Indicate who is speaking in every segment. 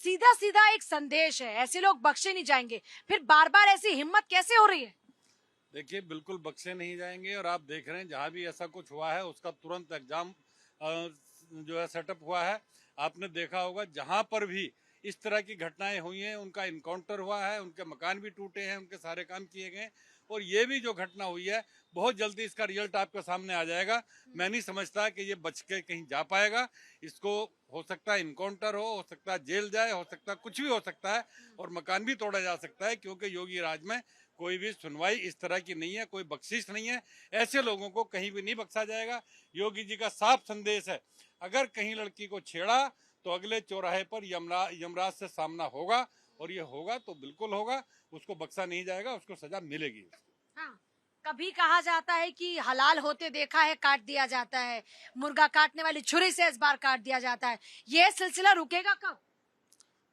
Speaker 1: सीधा सीधा एक संदेश है, ऐसे लोग बख्शे नहीं जाएंगे। फिर बार बार ऐसी हिम्मत कैसे हो रही है?
Speaker 2: देखिए, बिल्कुल बख्शे नहीं जाएंगे और आप देख रहे हैं जहां भी ऐसा कुछ हुआ है उसका तुरंत एग्जाम जो है सेटअप हुआ है। आपने देखा होगा जहां पर भी इस तरह की घटनाएं हुई हैं उनका इनकाउंटर हुआ है, उनके मकान भी टूटे हैं, उनके सारे काम किए गए। और ये भी जो घटना हुई है बहुत जल्दी इसका रिजल्ट आपके सामने आ जाएगा। मैं नहीं समझता कि ये बच के कहीं जा पाएगा। इसको हो सकता है इनकाउंटर हो सकता है जेल जाए, हो सकता है कुछ भी हो सकता है और मकान भी तोड़ा जा सकता है, क्योंकि योगी राज में कोई भी सुनवाई इस तरह की नहीं है, कोई बख्शिश नहीं है। ऐसे लोगों को कहीं भी नहीं बख्शा जाएगा। योगी जी का साफ संदेश है, अगर कहीं लड़की को छेड़ा तो अगले चौराहे पर यमराज से सामना होगा, और ये होगा तो बिल्कुल होगा। उसको बख्शा नहीं जाएगा, उसको सजा मिलेगी।
Speaker 1: हाँ, कभी कहा जाता है कि हलाल होते देखा है काट दिया जाता है, मुर्गा काटने वाली छुरी से इस बार काट दिया जाता है। ये सिलसिला रुकेगा कब?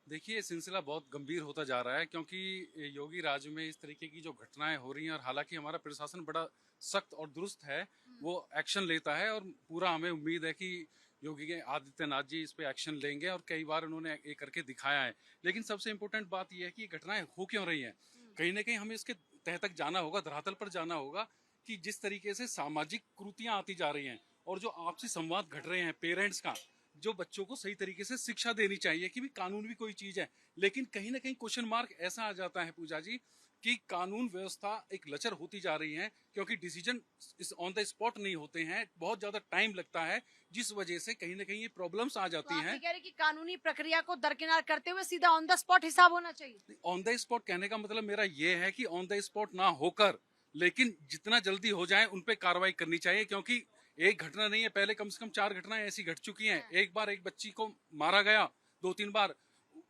Speaker 3: देखिए, ये सिलसिला बहुत गंभीर होता जा रहा है, क्योंकि योगी राज में इस तरीके की जो घटनाएं हो रही हैं, और हालांकि हमारा प्रशासन बड़ा सख्त और दुरुस्त है, वो एक्शन लेता है और पूरा हमें उम्मीद है कि योगी के आदित्यनाथ जी इस पे एक्शन लेंगे, और कई बार उन्होंने ये करके दिखाया है। लेकिन सबसे इम्पोर्टेंट बात यह है कि ये घटनाएं हो क्यों रही हैं। कहीं ना कहीं हमें इसके तह तक जाना होगा, धरातल पर जाना होगा कि जिस तरीके से सामाजिक कुरीतियां आती जा रही हैं और जो आपसी संवाद घट रहे हैं पेरेंट्स का, जो बच्चों को सही तरीके से शिक्षा देनी चाहिए कि भी कानून भी कोई चीज है, लेकिन कहीं ना कहीं क्वेश्चन मार्क ऐसा आ जाता है पूजा जी कि कानून व्यवस्था एक लचर होती जा रही है, क्योंकि डिसीजन इस ऑन द स्पॉट नहीं होते हैं, बहुत ज्यादा टाइम लगता है, जिस वजह से कहीं ना कहीं ये प्रॉब्लम्स आ जाती हैं।
Speaker 1: आप कह रहे कि कानूनी प्रक्रिया को दरकिनार करते हुए सीधा ऑन द स्पॉट हिसाब होना चाहिए।
Speaker 3: ऑन द स्पॉट कहने का मतलब मेरा ये है कि ऑन द स्पॉट ना होकर, लेकिन जितना जल्दी हो जाए उन पे कार्रवाई करनी चाहिए, क्योंकि एक घटना नहीं है, पहले कम से कम 4 घटनाएं ऐसी घट चुकी हैं। एक बार एक बच्ची को मारा गया, 2-3 बार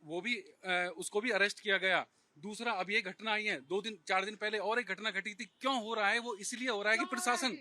Speaker 3: वो भी उसको भी अरेस्ट किया गया। दूसरा अब ये घटना आई है 2-4 दिन पहले और एक घटना घटी थी। क्यों हो रहा है? वो इसलिए हो रहा है कि प्रशासन,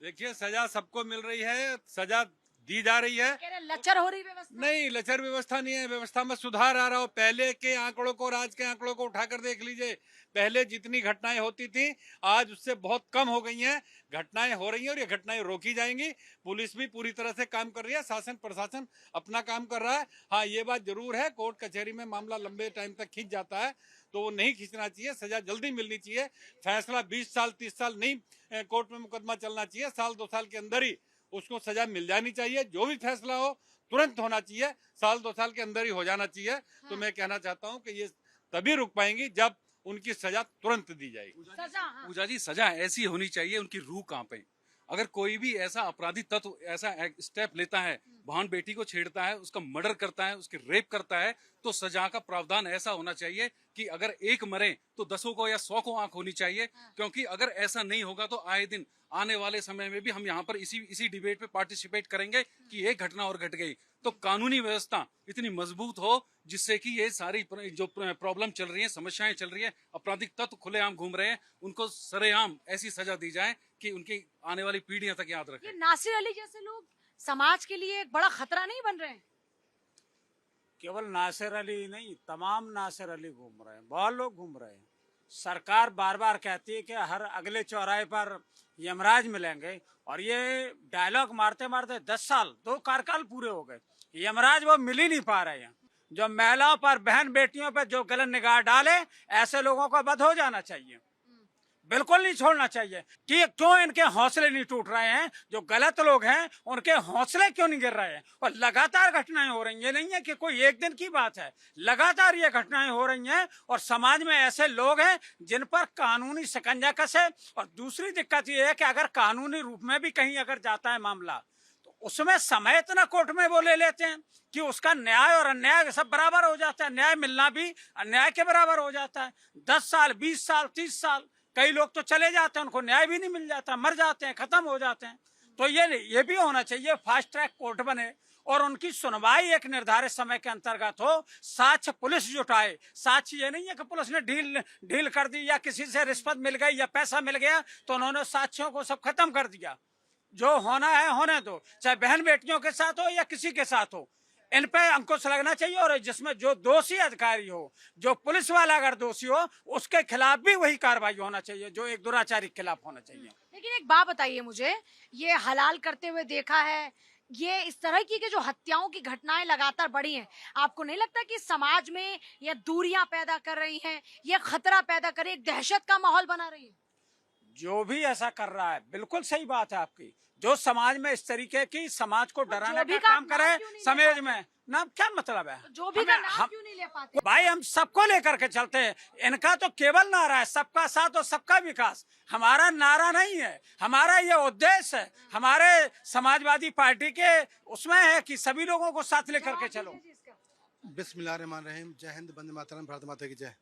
Speaker 2: देखिए, सजा सबको मिल रही है, सजा दी जा रही है।
Speaker 1: कह रहे लचर हो रही व्यवस्था।
Speaker 2: नहीं, लचर व्यवस्था नहीं है, व्यवस्था में सुधार आ रहा हो। पहले के आंकड़ों को और आज के आंकड़ों को उठाकर देख लीजिए। पहले जितनी घटनाएं होती थी आज उससे बहुत कम हो गई हैं। घटनाएं हो रही हैं और ये घटनाएं रोकी जाएंगी। पुलिस भी पूरी तरह से काम कर रही है, शासन प्रशासन अपना काम कर रहा है। हाँ, ये बात जरूर है, कोर्ट कचहरी में मामला लंबे टाइम तक खींच जाता है, तो वो नहीं खींचना चाहिए। सजा जल्दी मिलनी चाहिए। फैसला 20 साल 30 साल नहीं कोर्ट में मुकदमा चलना चाहिए, साल 2 साल के अंदर ही उसको सजा मिल जानी चाहिए। जो भी फैसला हो तुरंत होना चाहिए, साल 2 साल के अंदर ही हो जाना चाहिए। हाँ। तो मैं कहना चाहता हूं कि ये तभी रुक पाएंगी जब उनकी सजा तुरंत दी जाएगी।
Speaker 3: पूजा जी, सजा ऐसी होनी चाहिए उनकी रूह कांपे। अगर कोई भी ऐसा अपराधी तत्व ऐसा स्टेप लेता है, बहन बेटी को छेड़ता है, उसका मर्डर करता है, उसके रेप करता है, तो सजा का प्रावधान ऐसा होना चाहिए कि अगर एक मरे तो 10 को या 100 को आंख होनी चाहिए। क्योंकि अगर ऐसा नहीं होगा तो आए दिन आने वाले समय में भी हम यहाँ पर इसी डिबेट पे पार्टिसिपेट करेंगे कि एक घटना और घट गई। तो कानूनी व्यवस्था इतनी मजबूत हो जिससे कि ये सारी जो प्रॉब्लम चल रही है, समस्याएं चल रही है, आपराधिक तत्व खुलेआम घूम रहे हैं, उनको सरेआम ऐसी सजा दी जाए कि उनकी आने वाली पीढ़ियां तक याद रखें।
Speaker 1: ये नासिर अली जैसे लोग समाज के लिए एक बड़ा खतरा नहीं बन रहे हैं?
Speaker 4: केवल नासिर अली नहीं, तमाम नासिर अली घूम रहे हैं, बहुत लोग घूम रहे हैं। सरकार बार बार कहती है कि हर अगले चौराहे पर यमराज मिलेंगे, और ये डायलॉग मारते मारते 10 साल 2 कार्यकाल पूरे हो गए, यमराज वो मिल ही नहीं पा रहे हैं। जो महिलाओं पर, बहन बेटियों पर जो गलत निगाह डाले, ऐसे लोगों का वध हो जाना चाहिए, बिल्कुल नहीं छोड़ना चाहिए। कि क्यों इनके हौसले नहीं टूट रहे हैं? जो गलत लोग हैं उनके हौसले क्यों नहीं गिर रहे हैं? और लगातार घटनाएं हो रही हैं, ये नहीं है कि कोई एक दिन की बात है, लगातार ये घटनाएं हो रही हैं। और समाज में ऐसे लोग हैं जिन पर कानूनी शिकंजा कसे। और दूसरी दिक्कत ये है कि अगर कानूनी रूप में भी कहीं अगर जाता है मामला, तो उसमें समय इतना कोर्ट में वो ले लेते हैं कि उसका न्याय और अन्याय सब बराबर हो जाता है। न्याय मिलना भी अन्याय के बराबर हो जाता है। 10 साल 20 साल 30 साल कई लोग तो चले जाते हैं, उनको न्याय भी नहीं मिल जाता, मर जाते हैं, खत्म हो जाते हैं। तो ये भी होना चाहिए, फास्ट ट्रैक कोर्ट बने और उनकी सुनवाई एक निर्धारित समय के अंतर्गत हो। साक्ष्य पुलिस जुटाए। साक्ष्य ये नहीं है कि पुलिस ने ढील कर दी, या किसी से रिश्वत मिल गई या पैसा मिल गया तो उन्होंने साक्ष्यों को सब खत्म कर दिया। जो होना है होने दो, चाहे बहन बेटियों के साथ हो या किसी के साथ हो, इन पे अंकुश लगना चाहिए। और जिसमें जो दोषी अधिकारी हो, जो पुलिस वाला अगर दोषी हो, उसके खिलाफ भी वही कार्रवाई होना चाहिए जो एक दुराचारी के खिलाफ होना चाहिए।
Speaker 1: लेकिन एक बात बताइए मुझे, ये हलाल करते हुए देखा है ये इस तरह की जो हत्याओं की घटनाएं लगातार बढ़ी हैं, आपको नहीं लगता कि समाज में ये दूरियां पैदा कर रही हैं, ये खतरा पैदा कर रही है, एक दहशत का माहौल बना रही है?
Speaker 4: जो भी ऐसा कर रहा है बिल्कुल सही बात है आपकी। जो समाज में इस तरीके की समाज को डराने
Speaker 1: भी
Speaker 4: का
Speaker 1: का
Speaker 4: काम
Speaker 1: नाम
Speaker 4: करे
Speaker 1: क्यों नहीं ले
Speaker 4: समाज
Speaker 1: पाते?
Speaker 4: में, नाम क्या मतलब है?
Speaker 1: जो भी का
Speaker 4: हमें-
Speaker 1: नाम
Speaker 4: हम
Speaker 1: क्यों नहीं ले पाते?
Speaker 4: भाई हम सबको लेकर के चलते हैं। इनका तो केवल नारा है सबका साथ और सबका विकास। हमारा नारा नहीं है, हमारा ये उद्देश्य है। हमारे समाजवादी पार्टी के उसमें है कि सभी लोगों को साथ लेकर के
Speaker 1: जवाब
Speaker 4: चलो।
Speaker 1: दीजिए जी इसका।
Speaker 5: बिस्मिल्लाहिर्रहमानिर्रहीम। जय हिंद, वंदे मातरम, भारत माता की जय।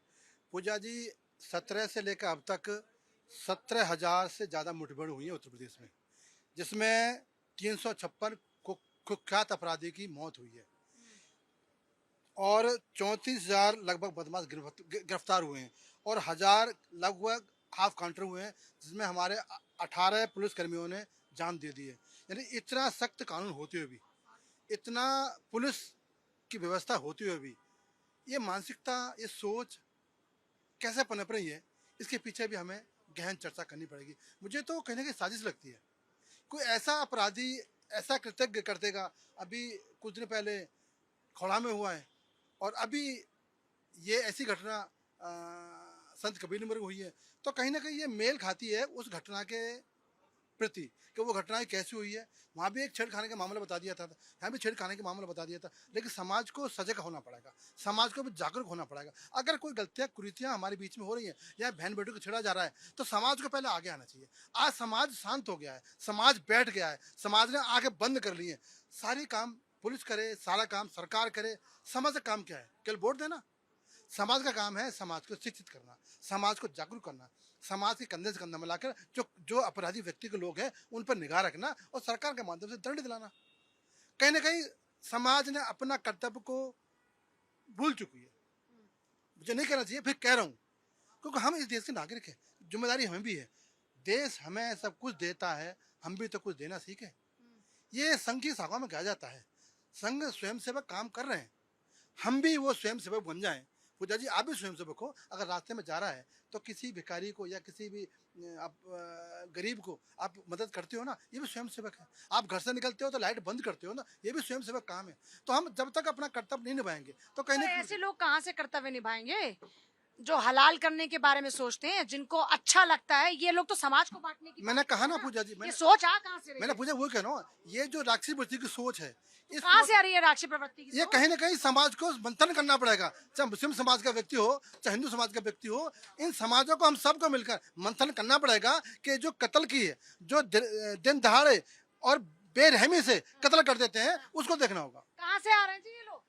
Speaker 5: पूजा जी, 17 से लेकर अब तक 17,000 से ज़्यादा मुठभेड़ हुई है उत्तर प्रदेश में, जिसमें 356 कुख्यात अपराधी की मौत हुई है और 34,000 लगभग बदमाश गिरफ्तार हुए हैं और 1,000 लगभग हाफ काउंटर हुए हैं, जिसमें हमारे 18 पुलिसकर्मियों ने जान दे दी है। यानी इतना सख्त कानून होते हुए भी, इतना पुलिस की व्यवस्था होते हुए भी ये मानसिकता, ये सोच कैसे पनप रही है, इसके पीछे भी हमें गहन चर्चा करनी पड़ेगी। मुझे तो कहने की साजिश लगती है। कोई ऐसा अपराधी ऐसा कृतज्ञ कर देगा। अभी कुछ दिन पहले खौड़ा में हुआ है और अभी ये ऐसी घटना संत कबीर नगर में हुई है, तो कहीं ना कहीं ये मेल खाती है उस घटना के प्रति कि वो घटनाएं कैसी हुई है। वहाँ भी एक छेड़खानी का मामला बता दिया था, यहाँ भी छेड़खानी का मामला बता दिया था। लेकिन समाज को सजग होना पड़ेगा, समाज को भी जागरूक होना पड़ेगा। अगर कोई गलतियाँ कुरीतियाँ हमारे बीच में हो रही हैं या बहन बेटों को छेड़ा जा रहा है, तो समाज को पहले आगे आना चाहिए। आज समाज शांत हो गया है, समाज बैठ गया है, समाज ने आगे बंद कर लिए। सारी काम पुलिस करे, सारा काम सरकार करे। समाज का काम क्या है? केवल वोट देना? समाज का काम है समाज को शिक्षित करना, समाज को जागरूक करना, समाज के कंधे से कंधा मिलाकर जो अपराधी व्यक्ति के लोग हैं उन पर निगाह रखना और सरकार के माध्यम से दंड दिलाना। कहीं ना कहीं समाज ने अपना कर्तव्य को भूल चुकी है। मुझे नहीं कहना चाहिए, फिर कह रहा हूँ, क्योंकि हम इस देश के नागरिक हैं, जिम्मेदारी हमें भी है। देश हमें सब कुछ देता है, हम भी तो कुछ देना सीखे। ये संघ की शाखा में कहा जाता है, संघ स्वयंसेवक काम कर रहे हैं, हम भी वो स्वयंसेवक बन जाएं। पूजा जी, आप भी स्वयंसेवक हो। अगर रास्ते में जा रहा है तो किसी भिखारी को या किसी भी गरीब को आप मदद करते हो ना, ये भी स्वयंसेवक है। आप घर से निकलते हो तो लाइट बंद करते हो ना, ये भी स्वयंसेवक काम है। तो हम जब तक अपना कर्तव्य नहीं निभाएंगे तो कहीं
Speaker 1: तो
Speaker 5: ना
Speaker 1: ऐसे लोग कहाँ से कर्तव्य निभाएंगे? जो हलाल करने के बारे में सोचते हैं, जिनको अच्छा लगता है, ये लोग तो समाज को बांटने की
Speaker 5: मैंने
Speaker 1: बात
Speaker 5: कहा
Speaker 1: करते
Speaker 5: ना
Speaker 1: हैं
Speaker 5: पूजा जी,
Speaker 1: ये
Speaker 5: मैंने
Speaker 1: सोच आ कहाँ से रही
Speaker 5: मैंने
Speaker 1: है?
Speaker 5: पूजा वो कह रहा हूँ, ये जो राक्षसी प्रवृत्ति की सोच है, इस
Speaker 1: कहाँ
Speaker 5: सोच-
Speaker 1: से आ रही है राक्षसी प्रवृत्ति की
Speaker 5: ये
Speaker 1: सोच?
Speaker 5: कहीं ना कहीं समाज को मंथन करना पड़ेगा। चाहे मुस्लिम समाज का व्यक्ति हो, चाहे हिंदू समाज का व्यक्ति हो, इन समाजों को हम सबको मिलकर मंथन करना पड़ेगा कि जो कत्ल की है, जो दिन दहाड़े और बेरहमी से कत्ल कर देते हैं, उसको देखना होगा।
Speaker 1: कहाँ से आ रहे हैं जी ये लोग?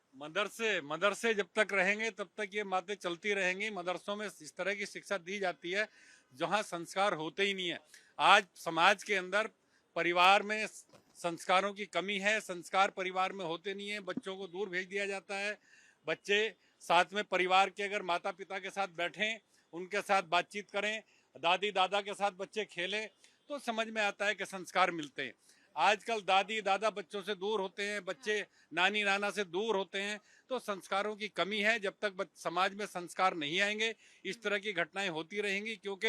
Speaker 2: मदरसे जब तक रहेंगे तब तक ये बातें चलती रहेंगी। मदरसों में इस तरह की शिक्षा दी जाती है जहाँ संस्कार होते ही नहीं है। आज समाज के अंदर परिवार में संस्कारों की कमी है, संस्कार परिवार में होते नहीं है, बच्चों को दूर भेज दिया जाता है। बच्चे साथ में परिवार के अगर माता पिता के साथ बैठें, उनके साथ बातचीत करें, दादी दादा के साथ बच्चे खेलें, तो समझ में आता है कि संस्कार मिलते हैं। आजकल दादी दादा बच्चों से दूर होते हैं, बच्चे नानी नाना से दूर होते हैं, तो संस्कारों की कमी है। जब तक समाज में संस्कार नहीं आएंगे, इस तरह की घटनाएं होती रहेंगी। क्योंकि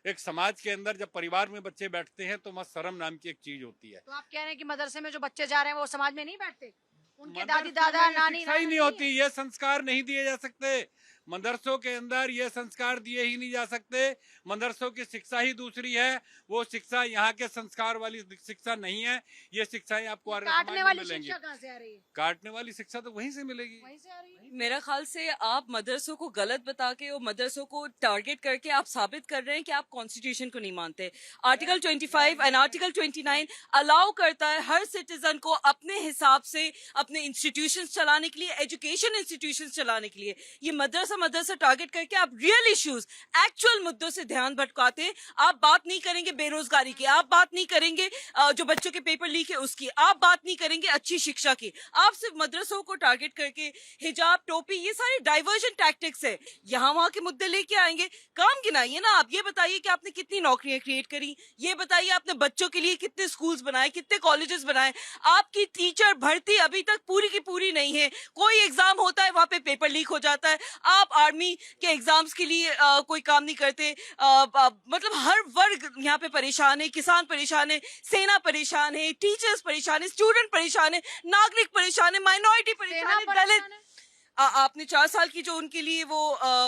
Speaker 2: एक समाज के अंदर जब परिवार में बच्चे बैठते हैं तो शर्म नाम की एक चीज होती है।
Speaker 1: तो आप कह रहे हैं कि मदरसे में जो बच्चे जा रहे हैं वो समाज में नहीं बैठते? उनके
Speaker 2: मदरसे
Speaker 1: दादी दादा
Speaker 2: में ये
Speaker 1: नानी
Speaker 2: शिक्षा ही
Speaker 1: नाना
Speaker 2: नहीं
Speaker 1: है?
Speaker 2: होती, ये संस्कार नहीं दिए जा सकते। मदरसों के अंदर ये संस्कार दिए ही नहीं जा सकते। मदरसों की शिक्षा ही दूसरी है, वो शिक्षा यहाँ के संस्कार वाली शिक्षा नहीं है। ये शिक्षाएं आपको आर्य समाज
Speaker 1: काटने
Speaker 2: में
Speaker 1: वाली
Speaker 2: मिलेंगी।
Speaker 1: शिक्षा कहाँ से आ रही है?
Speaker 2: काटने वाली शिक्षा तो वहीं से मिलेगी।
Speaker 1: वहीं से आ रही है।
Speaker 6: मेरा ख्याल से आप मदरसों को गलत बता के और मदरसों को टारगेट करके आप साबित कर रहे हैं कि आप कॉन्स्टिट्यूशन को नहीं मानते। आर्टिकल 25 एंड आर्टिकल 29 अलाउ करता है हर सिटीजन को अपने हिसाब से अपने इंस्टीट्यूशंस चलाने के लिए, एजुकेशन इंस्टीट्यूशंस चलाने के लिए। ये मदरसा टारगेट करके आप रियल इश्यूज, एक्चुअल मुद्दों से ध्यान भटकाते हैं। आप बात नहीं करेंगे बेरोजगारी की, आप बात नहीं करेंगे जो बच्चों के पेपर लीक है उसकी, आप बात नहीं करेंगे अच्छी शिक्षा की। आप सिर्फ मदरसों को टारगेट करके हिजाब, टोपी, ये सारी डाइवर्जन टैक्टिक्स है। यहाँ वहां के मुद्दे लेके आएंगे। काम गिनाइए ना, आप ये बताइए कि आपने कितनी नौकरियां क्रिएट करी, ये बताइए आपने बच्चों के लिए कितने स्कूल्स बनाए, कितने कॉलेजेस बनाए। आपकी टीचर भर्ती अभी तक पूरी की पूरी नहीं है। कोई एग्जाम होता है वहां पे पेपर लीक हो जाता है। आप आर्मी के एग्जाम्स के लिए कोई काम नहीं करते? मतलब हर वर्ग यहाँ पे परेशान है, किसान परेशान है, सेना परेशान है, टीचर्स परेशान है, स्टूडेंट परेशान है, नागरिक परेशान है, माइनॉरिटी परेशान है, दलित। आपने 4 साल की जो उनके लिए वो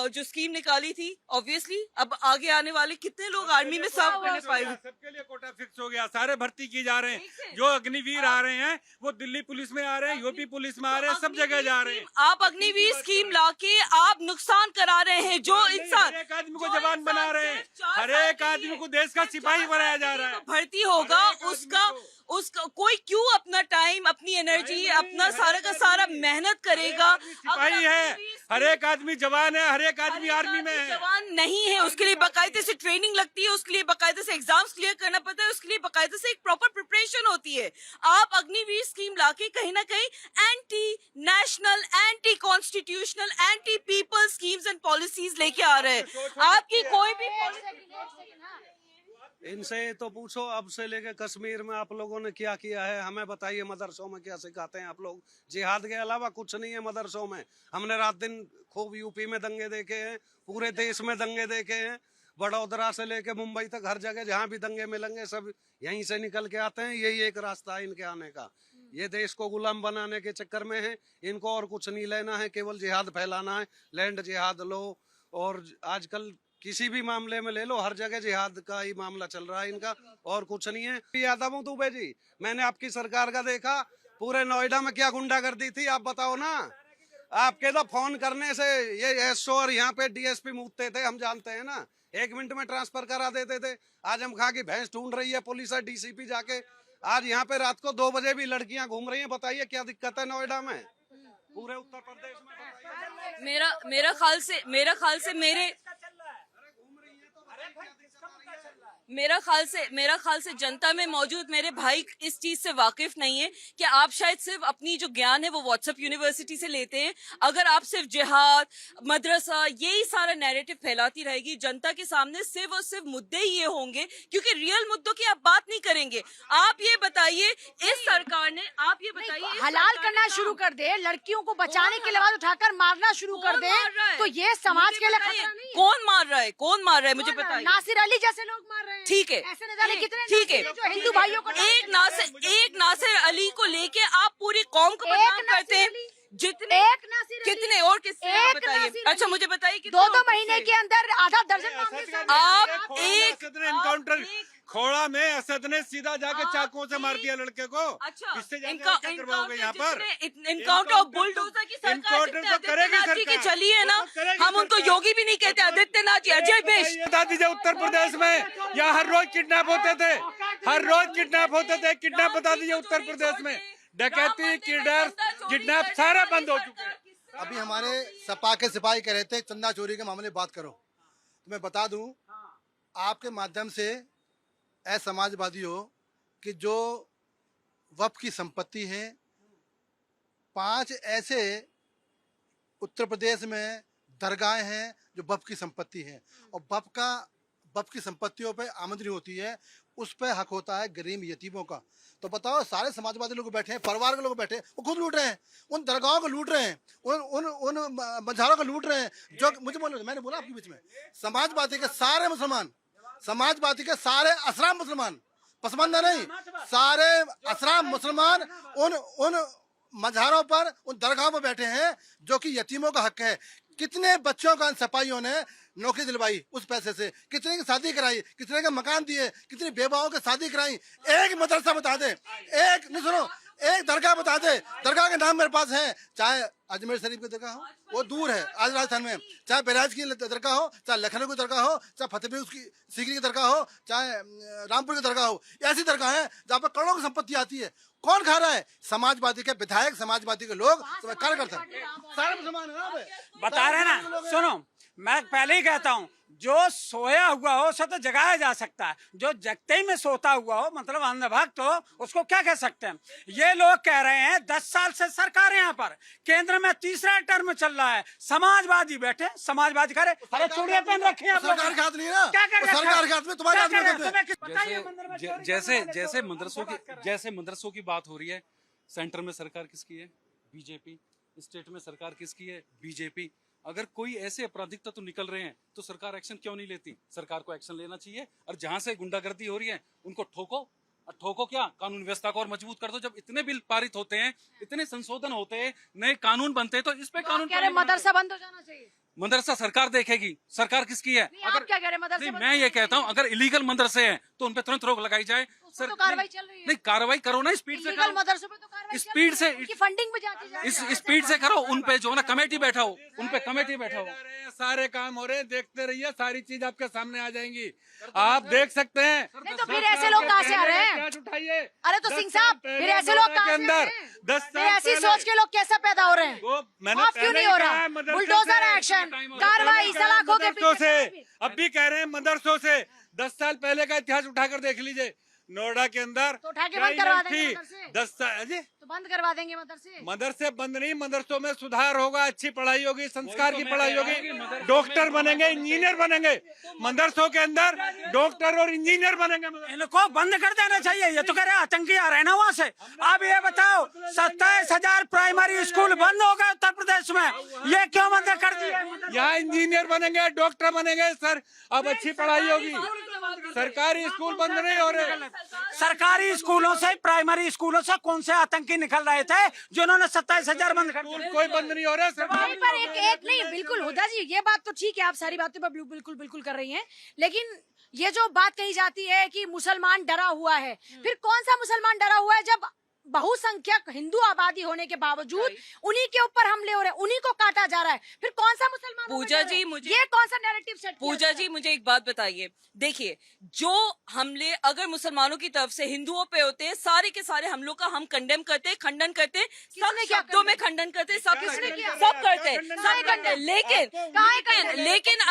Speaker 6: जो स्कीम निकाली थी, ऑब्वियसली अब आगे आने वाले कितने लोग आर्मी में सर्व करने पाएंगे?
Speaker 2: सबके लिए कोटा फिक्स हो गया, सारे भर्ती की जा रहे हैं। जो अग्निवीर आ रहे हैं वो दिल्ली पुलिस में आ रहे हैं, यूपी पुलिस में आ रहे हैं, सब जगह जा रहे हैं।
Speaker 6: आप अग्निवीर स्कीम लाके आप नुकसान करा रहे हैं। जो इंसान
Speaker 2: हर एक आदमी को जवान बना रहे हैं, हर एक आदमी को देश का सिपाही बनाया जा रहा है।
Speaker 6: भर्ती होगा
Speaker 2: हर एक
Speaker 6: उसका
Speaker 2: आदमी
Speaker 6: उसका कोई क्यों अपना टाइम, अपनी एनर्जी, अपना सारा का सारा मेहनत करेगा?
Speaker 2: सिपाही है, हर एक आदमी जवान है, हर एक आदमी आर्मी में है।
Speaker 6: जवान नहीं है, उसके लिए बाकायदे से ट्रेनिंग लगती है, उसके लिए बाकायदे से एग्जाम्स क्लियर करना पड़ता है, उसके लिए बाकायदे से एक प्रॉपर प्रिपरेशन होती है। आप अग्निवीर स्कीम लाके कहीं ना कहीं anti national, anti constitutional, anti people schemes and policies लेके आ रहे हैं। आपकी कोई भी
Speaker 7: इनसे तो पूछो, अब से लेके कश्मीर में आप लोगों ने क्या किया है, हमें बताइए। मदरसों में क्या सिखाते हैं आप लोग? जिहाद के अलावा कुछ नहीं है मदरसों में। हमने रात दिन खूब यूपी में दंगे देखे हैं, पूरे देश में दंगे देखे हैं, बड़ौदरा से लेके मुंबई तक हर जगह जहाँ भी दंगे मिलेंगे सब यहीं से निकल के आते हैं। यही एक रास्ता है इनके आने का। ये देश को गुलाम बनाने के चक्कर में है, इनको और कुछ नहीं लेना है, केवल जिहाद फैलाना है। लैंड जिहाद लो, और आजकल किसी भी मामले में ले लो, हर जगह जिहाद का ही मामला चल रहा है इनका, और कुछ नहीं है। यादव हूँ दुबे जी, मैंने आपकी सरकार का देखा, पूरे नोएडा में क्या गुंडागर्दी थी, आप बताओ ना। आपके तो फोन करने से ये एसओ और यहाँ पे डीएसपी मूतते थे, हम जानते हैं ना, 1 मिनट में ट्रांसफर करा देते थे। आजम खां की भैंस ढूंढ रही है पुलिस और डीसीपी जाके। आज यहाँ पे रात को 2 बजे भी लड़कियां घूम रही हैं। बताइए क्या दिक्कत है नोएडा में, पूरे उत्तर प्रदेश में?
Speaker 6: मेरा ख्याल से मेरा ख्याल से जनता में मौजूद मेरे भाई इस चीज से वाकिफ नहीं है कि आप शायद सिर्फ अपनी जो ज्ञान है वो व्हाट्सएप यूनिवर्सिटी से लेते हैं। अगर आप सिर्फ जिहाद, मदरसा, यही सारा नैरेटिव फैलाती रहेगी, जनता के सामने सिर्फ और सिर्फ मुद्दे ही ये होंगे, क्योंकि रियल मुद्दों की आप बात नहीं करेंगे। आप ये बताइए, इस सरकार ने, आप ये बताइए,
Speaker 1: हलाल करना शुरू कर दे, लड़कियों को बचाने के लिए उठाकर मारना शुरू कर दे, तो ये समाज के लिए खतरा नहीं है।
Speaker 6: कौन मार रहा है? कौन मार रहा है? मुझे बताइए।
Speaker 1: नासिर अली जैसे लोग मार रहे हैं।
Speaker 6: ठीक है,
Speaker 1: ऐसे न जाने कितने
Speaker 6: ठीक है,
Speaker 1: जो हिंदू भाइयों को
Speaker 6: एक नासिर अली को लेके आप पूरी कौम को बदनाम करते हैं। जितने
Speaker 1: एक नासिर अली,
Speaker 6: कितने और किसने, आप बताइए।
Speaker 1: नासिर
Speaker 6: अच्छा
Speaker 1: अली,
Speaker 6: मुझे बताइए कि
Speaker 1: 2-2 महीने के अंदर आधा दर्जन मामले सामने
Speaker 6: आप
Speaker 1: आए।
Speaker 2: एनकाउंटर खोड़ा में असद ने सीधा जाके चाकुओं से मार दिया लड़के को।
Speaker 6: अच्छा,
Speaker 2: इससे ज्यादा क्या करवाओगे यहाँ पर?
Speaker 6: इनकाउंटर ऑफ बुलडोजर की सरकार
Speaker 2: इनकाउंटर तो करेगी
Speaker 6: आदित्यनाथ जी की
Speaker 2: सरकार।
Speaker 6: चली है ना,
Speaker 2: वो तो करेगी
Speaker 6: हम उनको
Speaker 2: सरकार।
Speaker 6: योगी भी नहीं कहते, आदित्यनाथ जी, अजय बेश।
Speaker 2: बता दीजिए, उत्तर प्रदेश में यहाँ हर रोज किडनैप होते थे, हर रोज किडनैप होते थे। किडनैप बता दीजिए उत्तर प्रदेश में, डकैती, किडनैप सारा बंद हो चुके हैं।
Speaker 5: अभी हमारे सपा के सिपाही कह रहे थे चंदा चोरी के मामले बात करो, तो मैं बता दूं आपके माध्यम से, ऐ समाजवादी हो, कि जो वक्फ की संपत्ति है, 5 ऐसे उत्तर प्रदेश में दरगाहें हैं जो वक्फ की संपत्ति है, और वक्फ की संपत्तियों पे आमदनी होती है, उस पे हक होता है गरीब यतीमों का। तो बताओ, सारे समाजवादी लोग बैठे हैं, परिवार के लोग बैठे हैं, वो खुद लूट रहे हैं, उन दरगाहों को लूट रहे हैं, उन मज़ारों को लूट रहे हैं। जो मुझे मैंने बोला आपके बीच में, समाजवादी के सारे मुसलमान, समाजवादी के सारे असराम मुसलमान, पसमानदा नहीं, सारे असराम मुसलमान उन मज़ारों पर, उन दरगाहों पर बैठे हैं जो कि यतीमों का हक है। कितने बच्चों का सिपाहियों ने नौकरी दिलवाई उस पैसे से, कितने की शादी कराई, कितने का मकान दिए, कितनी बेवाओं की शादी कराई। एक मदरसा बता दे, एक नहीं सुनो, एक दरगाह बता दे, दरगाह के नाम मेरे पास है, चाहे अजमेर शरीफ की दरगाह हो, वो दूर है आज राजस्थान में, चाहे बहराइच की दरगाह हो, चाहे लखनऊ की दरगाह हो, चाहे फतेहपुर उसकी सीकरी की दरगाह हो, चाहे रामपुर की दरगाह हो, ऐसी दरगाह है जहाँ पर करोड़ों की संपत्ति आती है। कौन खा रहा है? समाजवादी के विधायक, समाजवादी के लोग, कार्यकर्ता, सारे मुसलमान है ना।
Speaker 4: बता रहे हैं ना, सुनो, मैं पहले ही कहता हूँ, जो सोया हुआ हो उसे तो जगाया जा सकता है, जो जगते ही में सोता हुआ हो, मतलब अंधभक्त हो, उसको क्या कह सकते हैं? ये लोग कह रहे हैं 10 साल से सरकार यहाँ पर, केंद्र में तीसरा टर्म चल रहा है, समाजवादी बैठे, समाजवादी करे, अरे चूड़ियां पहन रखे हैं आप लोग।
Speaker 5: सरकार के हाथ नहीं है ना,
Speaker 4: क्या कर रहे हैं?
Speaker 5: सरकार के हाथ में, तुम्हारे हाथ में।
Speaker 3: जैसे मदरसों की बात हो रही है, सेंटर में सरकार किसकी है? बीजेपी। स्टेट में सरकार किसकी है? बीजेपी। अगर कोई ऐसे आपराधिक तत्व निकल रहे हैं तो सरकार एक्शन क्यों नहीं लेती? सरकार को एक्शन लेना चाहिए, और जहां से गुंडागर्दी हो रही है उनको ठोको। और ठोको क्या, कानून व्यवस्था को और मजबूत कर दो। जब इतने बिल पारित होते हैं, इतने संशोधन होते हैं, नए कानून बनते हैं, तो इस पे कानून
Speaker 1: कह रहे मदरसा बंद हो जाना चाहिए।
Speaker 3: मदरसा सरकार देखेगी, सरकार किसकी है?
Speaker 1: नहीं, आप क्या कह रहे हैं, मदरसे
Speaker 3: नहीं,
Speaker 1: बंद
Speaker 3: मैं ये
Speaker 1: होने
Speaker 3: कहता हूँ
Speaker 1: चाहिए?
Speaker 3: अगर इलीगल मदरसे हैं तो उन पे तुरंत रोक लगाई जाए।
Speaker 1: उसपे तो कार्रवाई चल रही है।
Speaker 3: नहीं, कार्रवाई करो ना, स्पीड से
Speaker 1: इलीगल
Speaker 3: करो,
Speaker 1: मदरसों पे तो कार्रवाई चल
Speaker 3: स्पीड
Speaker 1: रही
Speaker 3: से
Speaker 1: है, उनकी फंडिंग भी जाती है।
Speaker 3: इस स्पीड से करो। उन पे जो है ना कमेटी बैठा हो, उन पे कमेटी बैठा हो।
Speaker 2: सारे काम हो रहे हैं, देखते रहिए, सारी चीज आपके सामने आ जाएंगी, आप देख सकते हैं।
Speaker 1: नहीं तो फिर ऐसे लोग कहाँ से आ रहे हैं?
Speaker 2: प्याज उठाइए।
Speaker 1: अरे तो सिंह साहब, फिर ऐसे लोग कहाँ से आ रहे
Speaker 2: अंदर
Speaker 1: हैं?
Speaker 2: 10
Speaker 1: फिर
Speaker 2: साल
Speaker 1: ऐसी
Speaker 2: पहले-
Speaker 1: सोच के लोग कैसे पैदा हो रहे हैं?
Speaker 2: वो मैंने
Speaker 1: ऑफ क्यों
Speaker 2: पहले
Speaker 1: नहीं
Speaker 2: ही
Speaker 1: हो
Speaker 2: कहा
Speaker 1: रहा?
Speaker 2: है, मदरसे
Speaker 1: बुलडोजर
Speaker 2: से-
Speaker 1: एक्शन,
Speaker 3: टाइम हो
Speaker 1: कार्रवाई,
Speaker 2: पहले कहा है
Speaker 1: सलाखों के
Speaker 2: मदरसों
Speaker 1: पीछे।
Speaker 2: से, अब भी कह रहे हैं मदरसों से। 10 साल पहले का इतिहास उठाकर देख लीजिए, नोएडा के अंदर
Speaker 1: तो उठा के
Speaker 2: क्या
Speaker 1: बंद करवा
Speaker 2: इमेज
Speaker 1: देंगे
Speaker 2: थी।
Speaker 1: मदरसे।
Speaker 2: 10 साल जी,
Speaker 1: तो बंद करवा देंगे मदरसे।
Speaker 2: मदरसे बंद नहीं, मदरसों में सुधार होगा, अच्छी पढ़ाई होगी, संस्कार
Speaker 3: तो
Speaker 2: की
Speaker 3: मैं
Speaker 2: पढ़ाई
Speaker 3: कह रहा हूँ
Speaker 2: होगी,
Speaker 3: कि मदरसों
Speaker 2: डॉक्टर बनेंगे, इंजीनियर बनेंगे। मदरसों के अंदर डॉक्टर और इंजीनियर बनेंगे।
Speaker 4: इनको बंद कर देना चाहिए। ये तो कह रहे हैं आतंकी आ रहे हैं ना वहाँ से। आप ये बताओ, 27,000 प्राइमरी स्कूल बंद हो गए उत्तर प्रदेश में, ये क्यों बंद कर दिए?
Speaker 2: यहाँ इंजीनियर बनेंगे, डॉक्टर बनेंगे सर, अब अच्छी पढ़ाई होगी। सरकारी स्कूल बंद नहीं हो रहे।
Speaker 4: सरकारी स्कूलों से, प्राइमरी स्कूलों से कौन से आतंकी निकल रहे थे जिन्होंने 27,000 बंद कर दिए?
Speaker 2: कोई बंद नहीं हो रहा है।
Speaker 1: वहीं पर एक नहीं, बिल्कुल हुदा जी, ये बात तो ठीक है, आप सारी बातों पर बिल्कुल बिल्कुल कर रही हैं, लेकिन ये जो बात कही जाती है कि मुसलमान डरा हुआ है, फिर कौन सा मुसलमान डरा हुआ है जब बहुसंख्यक हिंदू आबादी होने के बावजूद उन्हीं के ऊपर हमले हो रहे हैं, उन्हीं को काटा जा रहा है, फिर कौन सा मुसलमान?
Speaker 6: पूजा जी, मुझे
Speaker 1: ये कौन सा नैरेटिव सेट?
Speaker 6: पूजा जी, मुझे एक बात बताइए। देखिए, जो हमले अगर मुसलमानों की तरफ से हिंदुओं पे होते हैं, सारे के सारे हमलों का हम कंडेम करते हैं, खंडन करते हैं, सब
Speaker 1: किसने क्या
Speaker 6: शब्दों में
Speaker 1: condemn?
Speaker 6: खंडन करते हैं, सब
Speaker 1: किसने किया?
Speaker 6: सब करते हैं,
Speaker 2: condemn
Speaker 6: सब
Speaker 2: नहीं
Speaker 6: करते हैं।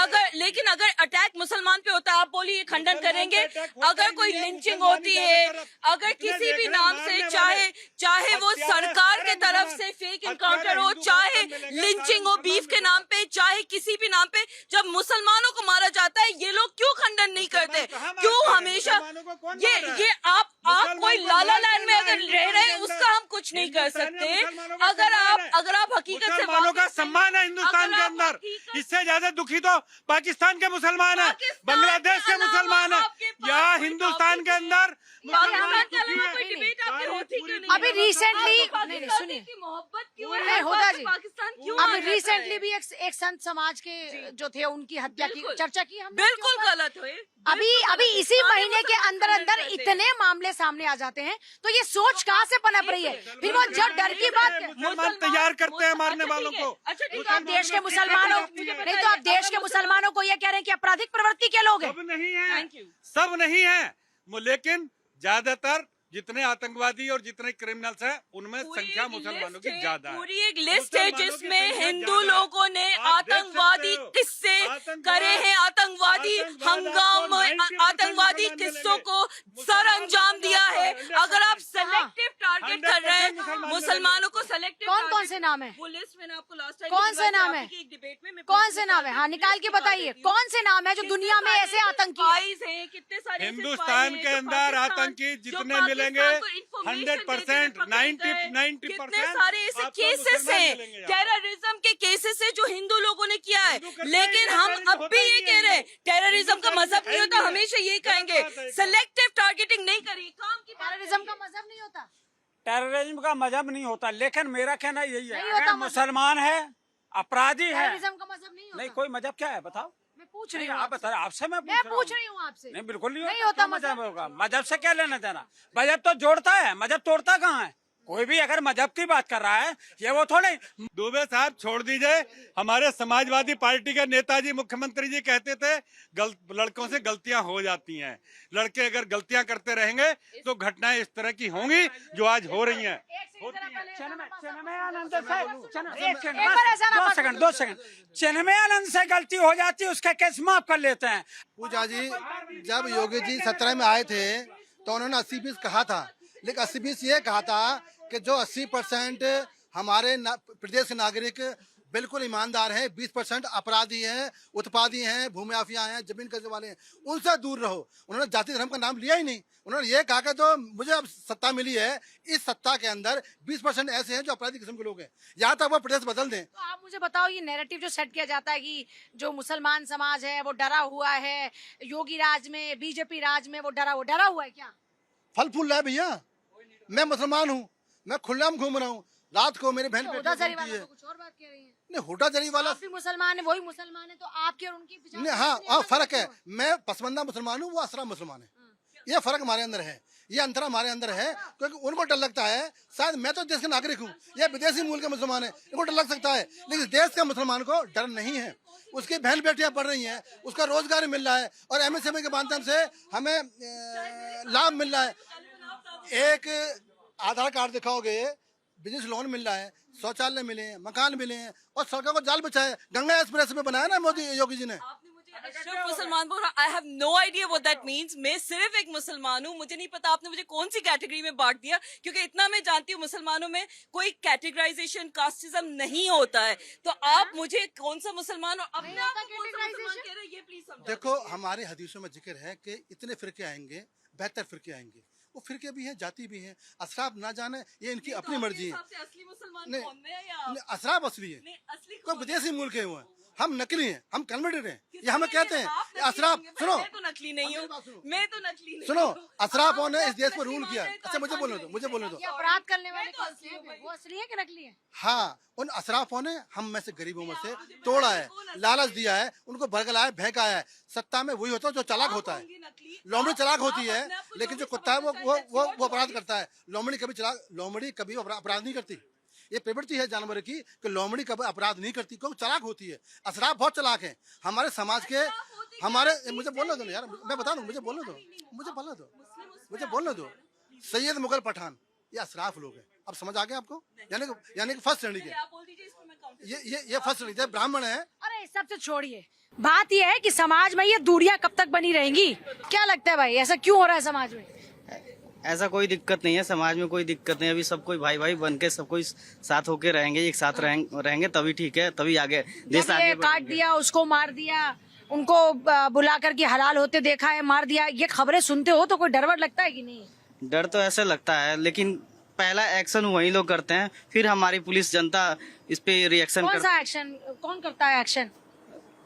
Speaker 2: करते।
Speaker 6: लेकिन अगर अटैक मुसलमान पे होता है, आप बोलिए खंडन करेंगे? अगर कोई लिंचिंग होती है, अगर किसी भी नाम से, चाहे वो सरकार के तरफ से फेक इनकाउंटर हो, चाहे लिंचिंग हो बीफ के नाम पे, चाहे किसी भी नाम पे, जब मुसलमानों को मारा जाता है, ये लोग क्यों खंडन नहीं करते? क्यों हमेशा ये आप कोई लाला लैंड में अगर रह रहे हैं, उसका हम कुछ नहीं कर सकते। अगर आप हकीकत से
Speaker 2: मुसलमानों का
Speaker 6: वाकिफ हैं,
Speaker 2: सम्मान है हिंदुस्तान
Speaker 6: अगर
Speaker 2: के
Speaker 6: आप
Speaker 2: अंदर,
Speaker 6: हकीकत-
Speaker 2: इससे ज्यादा दुखी तो पाकिस्तान के मुसलमान है,
Speaker 6: पाकिस्तान
Speaker 2: बांग्लादेश के
Speaker 6: अलावा
Speaker 2: मुसलमान है।
Speaker 6: आपके पास
Speaker 2: यहाँ
Speaker 6: कोई
Speaker 2: हिंदुस्तान
Speaker 6: टॉपिक
Speaker 2: के अंदर
Speaker 6: पाकिस्तान के
Speaker 2: दुखी
Speaker 6: अलावा
Speaker 2: है।
Speaker 6: कोई डिबेट आपकी होती क्यों नहीं?
Speaker 1: अभी recently-
Speaker 6: आपको
Speaker 1: नहीं,
Speaker 6: पाकिस्तान
Speaker 1: सुनिए।
Speaker 6: की मोहब्बत क्यों
Speaker 1: नहीं,
Speaker 6: है?
Speaker 1: होदा जी।
Speaker 6: पाकिस्तान क्यों
Speaker 1: अभी
Speaker 6: आ जाता
Speaker 1: रिसेंटली
Speaker 6: है?
Speaker 1: भी एक संत समाज के जो थे उनकी हत्या की
Speaker 6: बिल्कुल।
Speaker 1: चर्चा की हमने,
Speaker 6: बिल्कुल
Speaker 1: उसके ऊपर।
Speaker 6: गलत हुए।
Speaker 1: अभी इसी
Speaker 6: सारे
Speaker 1: महीने के
Speaker 6: मुसलमान
Speaker 1: अंदर
Speaker 6: खंडन
Speaker 1: अंदर
Speaker 6: करते हैं।
Speaker 1: इतने मामले सामने आ जाते हैं, तो ये सोच कहाँ से पनप रही है? फिर वो जब डर की बात
Speaker 2: मुसलमान तैयार करते हैं मारने
Speaker 6: अच्छा,
Speaker 2: वालों
Speaker 6: ठीक है।
Speaker 2: को।
Speaker 6: अच्छा, ठीक
Speaker 1: नहीं
Speaker 6: है।
Speaker 1: तो आप देश के मुसलमानों
Speaker 6: मुझे
Speaker 1: नहीं तो आप देश के मुसलमानों को ये कह रहे हैं कि आपराधिक प्रवृत्ति के लोग हैं।
Speaker 2: सब नहीं है,
Speaker 6: Thank you.
Speaker 2: सब नहीं है, लेकिन ज्यादातर जितने आतंकवादी और जितने क्रिमिनल्स हैं, उनमें
Speaker 6: पूरी
Speaker 2: संख्या
Speaker 6: एक
Speaker 2: मुसलमानों
Speaker 6: लिस्ट
Speaker 2: की
Speaker 6: है,
Speaker 2: ज्यादा है।
Speaker 6: पूरी एक लिस्ट है
Speaker 2: मुसलमानों की
Speaker 6: जिसमें
Speaker 2: संख्या
Speaker 6: हिंदू
Speaker 2: ज्यादा है।
Speaker 6: लोगों ने
Speaker 2: आप देख
Speaker 6: आतंकवादी
Speaker 2: सकते हो।
Speaker 6: किस्से
Speaker 2: आतंकवाद-
Speaker 6: करे हैं, आतंकवादी
Speaker 2: आतंकवाद
Speaker 6: हंगाम,
Speaker 2: आपको 90%
Speaker 6: आतंकवादी
Speaker 2: मुसलमान
Speaker 6: किस्सों
Speaker 2: मिलेंगे।
Speaker 6: को सर अंजाम दिया है।
Speaker 2: 100%
Speaker 6: अगर आप सेलेक्टिव टारगेट कर रहे हैं
Speaker 2: 100%
Speaker 6: मुसलमानों को, सेलेक्टिव
Speaker 1: कौन कौन से नाम है?
Speaker 6: वो लिस्ट मैंने आपको लास्ट टाइम
Speaker 1: कौन से नाम है?
Speaker 6: एक डिबेट में मैं
Speaker 1: कौन से नाम है? हाँ, निकाल के बताइए कौन से नाम है जो दुनिया में ऐसे आतंकी हैं?
Speaker 6: हैं, कितने सारे ऐसे
Speaker 2: हिंदुस्तान
Speaker 6: spy हैं
Speaker 2: के
Speaker 6: जो
Speaker 2: अंदर
Speaker 6: पाकिस्तान-
Speaker 2: आतंकी
Speaker 6: जो
Speaker 2: जितने
Speaker 6: पाकिस्तान
Speaker 2: मिलेंगे,
Speaker 6: को information
Speaker 2: 100%
Speaker 6: देते हुए पकड़ते हैं।
Speaker 2: 90%
Speaker 6: कितने सारे ऐसे
Speaker 2: आपको
Speaker 6: केसेस
Speaker 2: मुसलमान
Speaker 6: हैं,
Speaker 2: मिलेंगे यहाँ।
Speaker 6: टेररिज्म के केसेस है जो हिंदू लोगों ने किया है।
Speaker 2: हिंदू करते
Speaker 6: लेकिन
Speaker 2: हैं,
Speaker 6: हम
Speaker 2: terrorism
Speaker 6: अब
Speaker 2: होता
Speaker 6: भी
Speaker 2: ही
Speaker 6: ये
Speaker 2: नहीं
Speaker 6: कह
Speaker 2: है।
Speaker 6: रहे हैं टेररिज्म का मजहब नहीं होता,
Speaker 2: है ही
Speaker 6: हमेशा यही
Speaker 2: गलत
Speaker 6: कहेंगे।
Speaker 2: बात है एकदम।
Speaker 6: सिलेक्टिव टारगेटिंग नहीं करिए, काम की बात
Speaker 1: टेररिज्म का
Speaker 6: करिए।
Speaker 1: मजहब नहीं होता।
Speaker 4: टेररिज्म का मजहब नहीं होता, लेकिन मेरा कहना यही है,
Speaker 1: नहीं होता
Speaker 4: अगर
Speaker 1: मजहब।
Speaker 4: मुसलमान है, अपराधी है,
Speaker 1: टेररिज्म का मजहब नहीं होता।
Speaker 4: नहीं कोई मजहब क्या है बताओ?
Speaker 1: मैं पूछ रही
Speaker 4: नहीं,
Speaker 1: हूँ
Speaker 4: आप बता, आपसे मैं
Speaker 1: मैं
Speaker 4: पूछ
Speaker 1: पूछ रही हूँ आपसे।
Speaker 4: नहीं, बिल्कुल नहीं
Speaker 1: नहीं
Speaker 4: होता।
Speaker 1: होता
Speaker 4: क्यों मजहब
Speaker 1: मजहब।
Speaker 4: होगा? मजहब से क्या लेना देना? मजहब तो जोड़ता है, मजहब तोड़ता कहाँ है? कोई भी अगर मजहब की बात कर रहा है, ये वो थोड़े।
Speaker 2: दुबे साहब छोड़ दीजिए, हमारे समाजवादी पार्टी के नेताजी मुख्यमंत्री जी कहते थे लड़कों से गलतियां हो जाती हैं, लड़के अगर गलतियां करते रहेंगे तो घटनाएं इस तरह की होंगी जो आज हो रही हैं।
Speaker 4: दो सेकंड चिन्मयानंद से गलती हो जाती है, उसका केस माफ कर लेते हैं।
Speaker 5: पूजा जी, जब योगी जी 17 में आए थे तो उन्होंने 80-20 कहा था, लेकिन 80-20 ये कहा था कि जो 80% हमारे प्रदेश के नागरिक बिल्कुल ईमानदार हैं, 20% अपराधी हैं, उत्पादी हैं, भूमि माफिया हैं, जमीन कब्जे वाले हैं, उनसे दूर रहो। उन्होंने जाति धर्म का नाम लिया ही नहीं। उन्होंने ये कहा कि जो मुझे अब सत्ता मिली है, इस सत्ता के अंदर 20% ऐसे हैं जो अपराधी किस्म के लोग हैं, यहाँ तक वो प्रदेश बदल दें।
Speaker 1: तो आप मुझे बताओ, ये नैरेटिव जो सेट किया जाता है कि जो मुसलमान समाज है वो डरा हुआ है, योगी राज में, बीजेपी राज में वो डरा हुआ है क्या?
Speaker 5: फल फूल रहा है भैया। मैं मुसलमान हूँ, मैं खुलेआम घूम रहा हूँ, रात को मेरी बहन
Speaker 1: होदाजरी वाला तो कुछ और बात कह रही है।
Speaker 5: नहीं, होटाजरी वाला
Speaker 1: आप भी मुसलमान है, वही मुसलमान है, तो आपके और उनकी विचार
Speaker 5: नहीं, हाँ फर्क है। मैं पसमंदा मुसलमान हूँ, वो असरा मुसलमान है। ये फर्क हमारे अंदर है, ये अंतर हमारे अंदर है, क्योंकि उनको डर लगता है शायद मैं तो देश का नागरिक हूँ, ये विदेशी मूल के मुसलमान है, इनको डर लग सकता है, लेकिन देश के मुसलमान को डर नहीं है। उसकी बहन बेटियां पढ़ रही हैं, उसका रोजगार मिल रहा है, और एमएसएमई के माध्यम से हमें लाभ मिल रहा है। एक आधार कार्ड दिखाओगे, बिजनेस लोन मिल रहा है, शौचालय मिले हैं, मकान मिले हैं, और सड़कों को जाल बिछाए। गंगा एक्सप्रेस में बनाया ना मोदी योगी जी ने।
Speaker 6: अशरफ मुसलमान बोल रहा, I have no idea what that means. मैं सिर्फ एक मुसलमान हूँ, मुझे नहीं पता आपने मुझे कौन सी कैटेगरी में बांट दिया, क्योंकि इतना मैं जानती हूँ मुसलमानों में कोई कैटेगराइजेशन, कास्टिज्म नहीं होता है। तो आप मुझे कौन सा मुसलमान और अपने आप को कौन सा मुसलमान कह रहे हैं, ये प्लीज समझाओ।
Speaker 5: देखो, हमारे हदीसों में जिक्र है कि इतने फिरके आएंगे, बेहतर फिरके आएंगे। वो फिरके भी हैं, जाति भी हैं। अशराफ ना जाने, ये इनकी अपनी मर्जी है।
Speaker 6: असली मुसलमान
Speaker 5: नहीं,
Speaker 6: कौन है या
Speaker 5: अशराफ असली है,
Speaker 6: नहीं, असली
Speaker 5: कोई
Speaker 6: कौन है?
Speaker 5: विदेशी मुल्क के हुए हैं, हम नकली हैं, हम कन्वर्टेड हैं,
Speaker 6: किसने
Speaker 5: ये हमें
Speaker 6: कहा
Speaker 5: कहते हैं।
Speaker 6: आप नकली
Speaker 5: अशराफ
Speaker 6: होंगे?
Speaker 5: सुनो,
Speaker 6: मैं तो नकली नहीं हूँ, मैं तो नकली नहीं
Speaker 5: सुनो,
Speaker 6: हूँ।
Speaker 5: अशराफों
Speaker 6: आप
Speaker 5: ने इस
Speaker 6: सब
Speaker 5: देश पर
Speaker 6: नकली
Speaker 5: रूल किया।
Speaker 6: मान रहे हैं, तो
Speaker 5: अच्छा, मुझे
Speaker 6: आप
Speaker 5: बोलने
Speaker 6: मान
Speaker 5: दो,
Speaker 6: रहे
Speaker 5: मुझे
Speaker 6: हैं।
Speaker 5: बोलने दो।
Speaker 1: ये अपराध करने वाले
Speaker 6: मैं तो
Speaker 1: कौन
Speaker 6: असली
Speaker 1: से हैं?
Speaker 6: हूँ भाई।
Speaker 1: वो असली है कि नकली है?
Speaker 5: हाँ, उन अशराफों ने हम में से गरीबों में से तोड़ा है, लालच दिया है, उनको भड़कलाया, बहकाया है। सत्ता में वही होता है जो चालाक होता है। लोमड़ी चालाक होती है, लेकिन जो कुत्ता है वो अपराध करता है। लोमड़ी कभी अपराध नहीं करती। ये प्रवृत्ति है जानवर की कि लोमड़ी कभी अपराध नहीं करती, क्योंकि चालाक होती है। अशराफ बहुत चालाक है हमारे समाज के। मुझे बोलने दो यार, मैं बता दूं, मुझे बोलने दो। सैयद मुगल पठान, ये अशराफ लोग हैं। अब समझ आ गया आपको? यानी कि फर्स्ट श्रेणी के, ये फर्स्ट श्रेणी के ब्राह्मण है।
Speaker 1: अरे सबसे छोड़िए, बात यह है कि समाज में ये दूरियां कब तक बनी रहेंगी? क्या लगता है भाई, ऐसा क्यों हो रहा है समाज में?
Speaker 8: ऐसा कोई दिक्कत नहीं है, समाज में कोई दिक्कत नहीं है। अभी सब कोई भाई भाई बन के सब कोई साथ होके रहेंगे, एक साथ रहेंगे तभी ठीक है, तभी आगे देश
Speaker 1: ये
Speaker 8: आगे
Speaker 1: काट दिया, उसको मार दिया, उनको बुला करके हलाल होते देखा है, मार दिया, ये खबरें सुनते हो तो कोई डर वर लगता है कि नहीं?
Speaker 8: डर तो ऐसे लगता है, लेकिन पहला एक्शन वही लोग करते हैं, फिर हमारी पुलिस जनता इस पे रिएक्शन
Speaker 1: कौन सा एक्शन, कौन करता है एक्शन?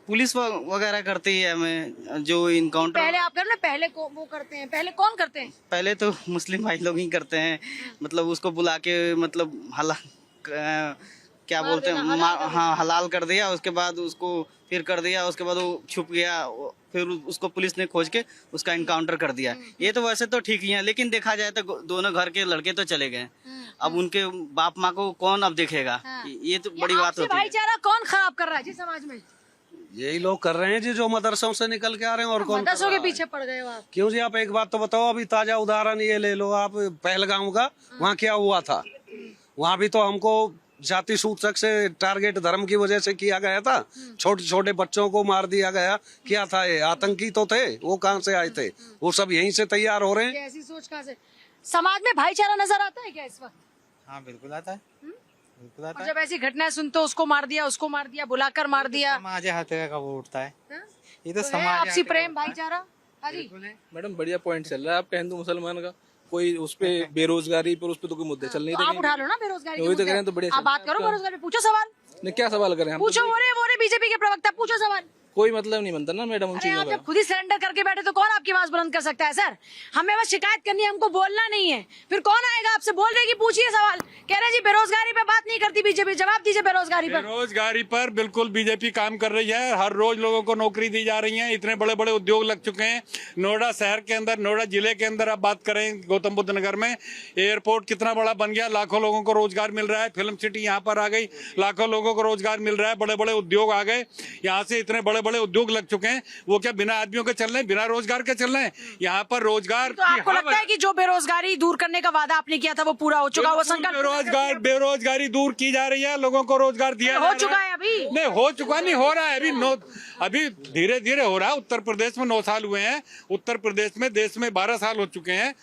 Speaker 8: पुलिस वगैरह करती है। हमें जो इनकाउंटर
Speaker 1: पहले आप करो ना, पहले को वो करते हैं, पहले कौन करते हैं?
Speaker 8: पहले तो मुस्लिम भाई लोग ही करते हैं, मतलब उसको बुला के मतलब क्या बोलते हैं, हाँ हलाल कर दिया, उसके बाद उसको फिर कर दिया, उसके बाद वो छुप गया, फिर उसको पुलिस ने खोज के उसका इनकाउंटर कर दिया। ये तो वैसे तो ठीक ही है, लेकिन देखा जाए तो दोनों घर के लड़के तो चले गए, अब उनके बाप माँ को कौन अब देखेगा? ये तो बड़ी बात होती है।
Speaker 1: भाईचारा कौन खराब कर रहा है जी समाज में?
Speaker 7: यही लोग कर रहे हैं जी, जो मदरसों से निकल के आ रहे हैं। और कौन
Speaker 1: मदरसों के पीछे पड़ गए हो आप?
Speaker 7: क्यों जी? आप एक बात तो बताओ, अभी ताजा उदाहरण ये ले लो आप, पहलगाम का, वहाँ क्या हुआ था? वहाँ भी तो हमको जाति सूचक से टारगेट धर्म की वजह से किया गया था, छोटे छोटे बच्चों को मार दिया गया। क्या था ये? आतंकी तो थे, वो कहाँ से आए थे? वो सब यहीं से तैयार हो रहे हैं।
Speaker 1: ऐसी सोच कहाँ से? समाज में भाईचारा नजर आता है क्या इस वक्त?
Speaker 9: हाँ बिल्कुल आता है, बिल्कुल आता
Speaker 1: और
Speaker 9: है।
Speaker 1: जब ऐसी घटनाएं सुनते हो, उसको मार दिया, बुलाकर मार दिया,
Speaker 9: समाज हर तरह का वो उठता है,
Speaker 1: हाँ?
Speaker 9: ये तो
Speaker 1: तो है
Speaker 9: समाज
Speaker 1: आपसी प्रेम भाईचारा। हाँ जी,
Speaker 10: मैडम बढ़िया पॉइंट चल रहा है आपका हिंदू मुसलमान का। कोई उस पे बेरोजगारी पर उस पे तो कोई मुद्दे चल नहीं
Speaker 1: तो आप
Speaker 10: रहे।
Speaker 1: उठा लो ना बेरोजगारी के
Speaker 10: वही तो कह रहे
Speaker 1: मुद्दे।
Speaker 10: हैं, तो बढ़िया
Speaker 1: आप
Speaker 10: चल
Speaker 1: बात
Speaker 10: रहा है
Speaker 1: करो बेरोजगारी पे, पूछो सवाल,
Speaker 10: नहीं क्या सवाल करें हम?
Speaker 1: पूछो। वो रे बीजेपी के प्रवक्ता, पूछो सवाल।
Speaker 10: कोई मतलब नहीं बनता ना मैडम उन
Speaker 1: अरे
Speaker 10: चीजों
Speaker 1: आप
Speaker 10: का।
Speaker 1: जब खुद ही सरेंडर करके बैठे तो कौन आपकी आवाज बुलंद कर सकता है? सर, हमें बस शिकायत करनी है, हमको बोलना नहीं है। फिर कौन आएगा आपसे बोल रहे कि पूछिए सवाल? कह रहे जी बेरोजगारी पे बात नहीं करती बीजेपी, जवाब दीजिए बेरोजगारी पर।
Speaker 2: बेरोजगारी पर बिल्कुल बीजेपी काम कर रही है। हर रोज लोगों को नौकरी दी जा रही है, इतने बड़े बड़े उद्योग लग चुके हैं। नोएडा शहर के अंदर, नोएडा जिले के अंदर आप बात करें, गौतम बुद्ध नगर में एयरपोर्ट कितना बड़ा बन गया, लाखों लोगों को रोजगार मिल रहा है। फिल्म सिटी यहाँ पर आ गई, लाखों लोगों को रोजगार मिल रहा है। बड़े बड़े उद्योग आ गए, यहाँ से इतने बड़े बड़े उद्योग लग चुके हैं। वो क्या बिना आदमियों के चल रहे हैं, बिना रोजगार के चल रहे हैं? यहाँ पर रोजगार
Speaker 1: तो आपको लगता है कि जो बेरोजगारी दूर करने का वादा आपने किया था वो पूरा हो चुका? वो संकल्प
Speaker 2: बेरोजगारी दूर की जा रही है, लोगों को रोजगार दिया
Speaker 1: हो चुका है अभी?
Speaker 2: नहीं हो चुका, नहीं हो रहा है अभी धीरे धीरे हो रहा है। उत्तर प्रदेश में 9 साल हुए हैं, उत्तर प्रदेश में, देश में 12 साल हो चुके हैं।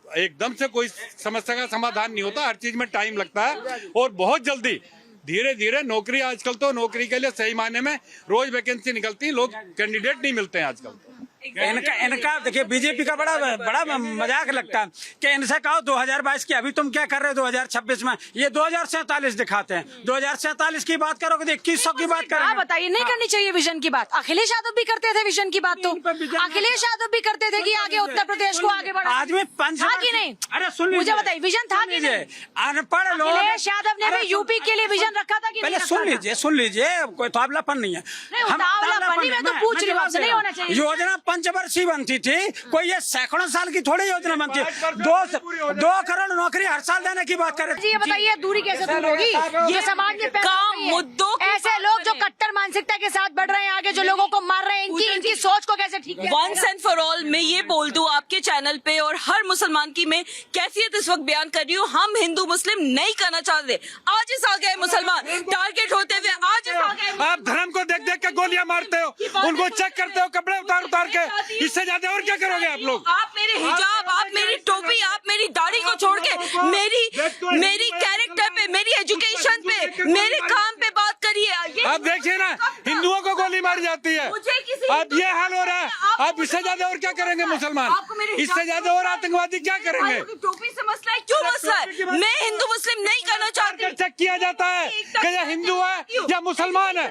Speaker 2: एकदम से कोई समस्या का समाधान नहीं होता, हर चीज में टाइम लगता है। और बहुत धीरे धीरे नौकरी, आजकल तो नौकरी के लिए सही मायने में रोज वैकेंसी निकलती है, लोग कैंडिडेट नहीं मिलते हैं आजकल।
Speaker 4: इनका देखिए बीजेपी का बड़ा मजाक लगता है कि इनसे कहो 2022 की अभी तुम क्या कर रहे हो 2026 में, ये 2047 दिखाते हैं। 2047 की बात करोगे तो 2100 की बात करोगे।
Speaker 1: आप बताइए, नहीं करनी चाहिए विजन की बात? अखिलेश यादव भी करते थे विजन की बात, तो अखिलेश यादव भी करते थे कि आगे उत्तर प्रदेश को आगे बढ़ा।
Speaker 4: आज में
Speaker 1: था कि नहीं?
Speaker 4: अरे सुन
Speaker 1: मुझे बताइए, विजन था कि नहीं?
Speaker 4: अनपढ़ लोग,
Speaker 1: अखिलेश यादव ने भी यूपी के लिए विजन रखा था कि
Speaker 4: पहले सुन लीजिए, कोई तावलापन नहीं है।
Speaker 1: मैं तो पूछ रही हूँ आपसे, नहीं होना चाहिए।
Speaker 4: योजना पंचवर्षीय बनती थी, कोई ये सैकड़ों साल की थोड़ी योजना बनती है। 2 करोड़ नौकरी हर साल देने की बात कर रहे।
Speaker 1: जी ये बताइए, दूरी कैसे दूर होगी? ये समाज में
Speaker 6: काम मुद्दों
Speaker 1: ऐसे लोग जो कट्टर मानसिकता के साथ बढ़ रहे हैं आगे, जो लोगों को मार रहे हैं, इनकी सोच को कैसे ठीक किया?
Speaker 6: वंस एंड फॉर ऑल मैं ये बोल दूं आपके चैनल पे और हर मुसलमान की मैं कैफियत इस वक्त बयान कर रही हूँ। हम हिंदू मुस्लिम नहीं करना चाहते। आज इस आ गए मुसलमान टारगेट होते हुए, आज इस आ गए।
Speaker 2: आप धर्म को देख देख के गोलियां मारते हो, उनको चेक करते हो कपड़े उतार के, इससे ज्यादा और क्या करोगे आप लोग?
Speaker 6: आप मेरे हिजाब, आप मेरी टोपी, आप मेरी दाढ़ी को छोड़ के मेरी कैरेक्टर पे, मेरी एजुकेशन पे, मेरे काम पे बात करिए।
Speaker 2: आप देखिए ना, हिंदुओं को गोली मारी जाती है, अब ये हाल हो रहा है। आप इससे ज्यादा और क्या करेंगे मुसलमान? इससे ज्यादा और आतंकवादी क्या करेंगे?
Speaker 6: टोपी से मसला है, क्यों मसला है? मैं हिंदू मुस्लिम नहीं करना चाहती।
Speaker 2: चेक किया जाता है कि ये हिंदू है या मुसलमान है।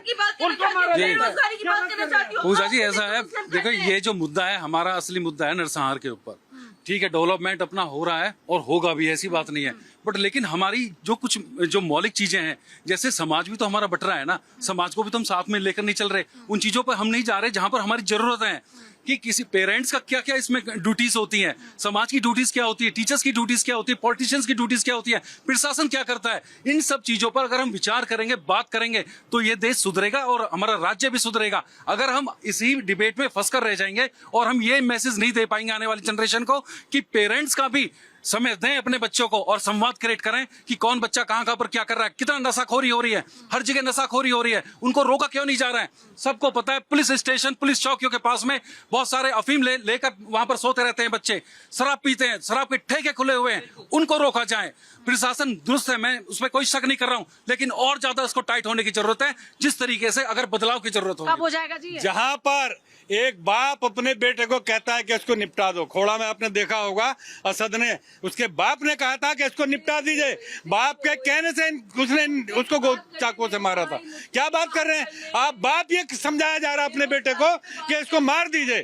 Speaker 3: पूजा जी ऐसा है, देखो ये जो मुद्दा है हमारा असली मुद्दा है नरसंहार के ऊपर। ठीक है, डेवलपमेंट अपना हो रहा है और होगा भी, ऐसी बात नहीं है, बट लेकिन हमारी जो मौलिक चीजें हैं, जैसे समाज भी तो हमारा बट रहा है ना, समाज को भी तो हम साथ में लेकर नहीं चल रहे। उन चीजों पर हम नहीं जा रहे जहां पर हमारी जरूरत है कि किसी पेरेंट्स का क्या क्या इसमें ड्यूटीज होती हैं, समाज की ड्यूटीज क्या होती है, टीचर्स की ड्यूटीज क्या होती है, पॉलिटिशियंस की ड्यूटीज क्या होती है, प्रशासन क्या करता है। इन सब चीजों पर अगर हम विचार करेंगे, बात करेंगे, तो ये देश सुधरेगा और हमारा राज्य भी सुधरेगा। अगर हम इसी डिबेट में फंस कर रह जाएंगे और हम ये मैसेज नहीं दे पाएंगे आने वाली जनरेशन को कि पेरेंट्स का भी समय दें अपने बच्चों को और संवाद क्रिएट करें कि कौन बच्चा कहां पर क्या कर रहा है, कितना नशाखोरी हो रही है, हर जगह नशाखोरी हो रही है, उनको रोका क्यों नहीं जा रहा है? सबको पता है, पुलिस स्टेशन, पुलिस चौकियों के पास में बहुत सारे अफीम लेकर वहां पर सोते रहते हैं बच्चे, शराब पीते हैं, शराब के ठेके खुले हुए हैं, उनको रोका जाए। प्रशासन दुरुस्त है, मैं उसमें कोई शक नहीं कर रहा हूं, लेकिन और ज्यादा इसको टाइट होने की जरूरत है, जिस तरीके से अगर बदलाव की जरूरत
Speaker 1: कब हो जाएगा जी?
Speaker 2: जहां पर एक बाप अपने बेटे को कहता है कि इसको निपटा दो, खोड़ा में आपने देखा होगा, असद ने, उसके बाप ने कहा था कि इसको निपटा दीजिए, बाप के कहने से उसने उसको चाकू से मारा था। क्या बात कर रहे हैं आप? बाप ये समझाया जा रहा है अपने बेटे को कि इसको मार दीजिए,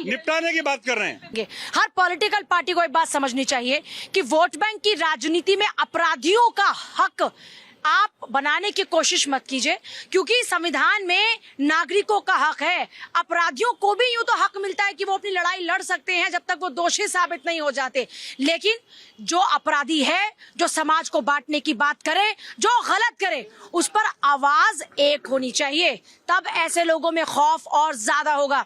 Speaker 2: निपटाने की बात कर रहे हैं।
Speaker 1: हर पॉलिटिकल पार्टी को एक बात समझनी चाहिए कि वोट बैंक की राजनीति में अपराधियों का हक आप बनाने की कोशिश मत कीजिए, क्योंकि संविधान में नागरिकों का हक है। अपराधियों को भी यूं तो हक मिलता है कि वो अपनी लड़ाई लड़ सकते हैं जब तक वो दोषी साबित नहीं हो जाते, लेकिन जो अपराधी है, जो समाज को बांटने की बात करे, जो गलत करे, उस पर आवाज एक होनी चाहिए, तब ऐसे लोगों में खौफ और ज्यादा होगा।